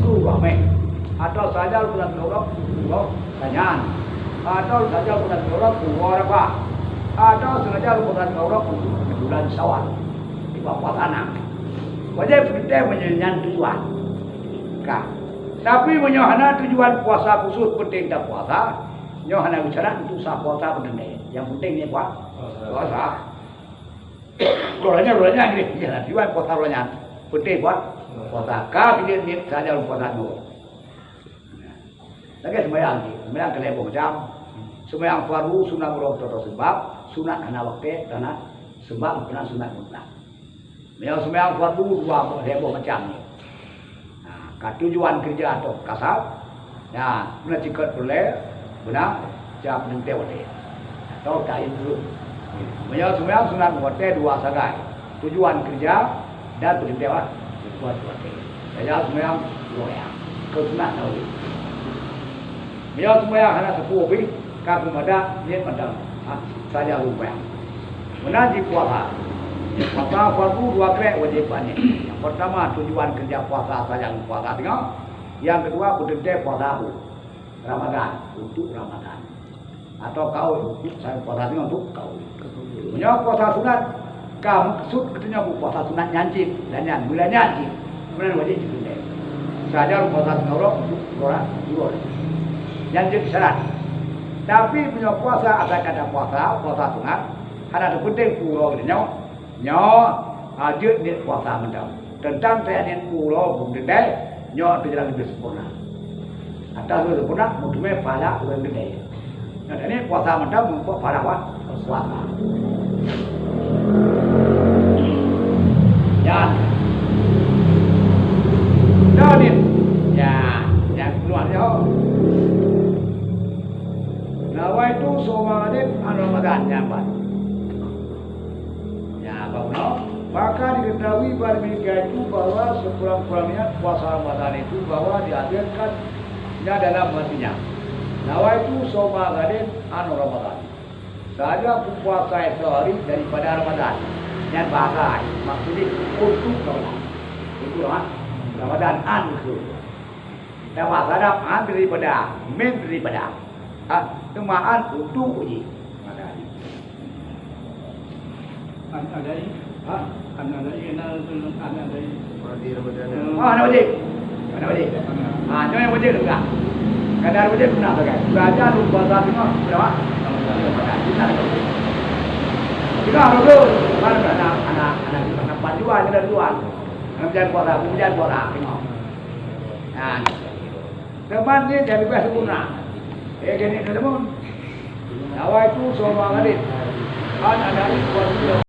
Surame atau saja bulan Torok Tanyan atau saja bulan Torok Warapa atau sengaja bulan Torok bulan Syawal di bawah tanah. Wajib kita menyenyan tujuan. Kah. Tapi menyohana tujuan puasa khusus penting dah puasa. Nyohana bicara untuk sah puasa penting. Yang penting ni puasa. Rolanya ini ya tujuan puasa rolanya penting buat puasa. Kah dia saja puasa dulu. Lagi sembahyang kelebong jam. Sembahyang fardu sunat murah sebab sunat hana waktu dan sebab bukan sunat mutlak. Yang sembahyang fardu dua heboh macam ni. Nah, tujuan kerja atau kasar, ya, benar cikat boleh, benar, jawab nanti boleh. Atau kain dulu. Yang sembahyang sunat waktu dua sagai. Tujuan kerja dan perintah buat waktu. Yang sembahyang dua yang kesunat tahu. Yang sembahyang hana sepuluh bi, kau mada ni pandang, saja lupa. Benar di puasa. Puasa fardu dua kali wajibannya. Yang pertama tujuan kerja puasa saja puasa tengok. Yang kedua kudente puasa Ramadan untuk Ramadan. Atau kau saya puasa tengok untuk kau. Punya puasa sunat. Kau maksud katanya puasa sunat nyanyi dan yang mula nyanyi. Kemudian wajib juga. Saja puasa tengok untuk orang dua. Nyanyi syarat. Tapi punya puasa ada kata puasa sunat. Ada penting pulau dia nyo ajut ni puasa macam tentang saya ni pulau bung gede nyo berjalan lebih sempurna atas lebih sempurna mungkin pada orang gede nah ini puasa macam mungkin pada puasa dan yang keluar yo nawa itu somalit Ramadan nyambat. Maka diketahui pada mereka itu bahwa sekurang-kurangnya puasa Ramadan itu bahwa dihadirkan dalam hatinya. Nawa itu soma gadin Ramadan. Saja puasa sehari daripada Ramadan. Yang bahasa maksudnya untuk Ramadan. Itu Ramadan itu. Dan bahasa daripada men daripada. Temaan untuk uji. Ada ini. Ada ini ada ini. Anak wajib. Jangan wajib juga. Kadar wajib pernah pakai. Belajar lupa saat tengok berapa? Kita dulu mana anak panjuan kita duluan. Anak pujian puasa tengok. Nah, teman ni jadi lebih sempurna. Gini teman. Awal itu semua ngarit. Ada ini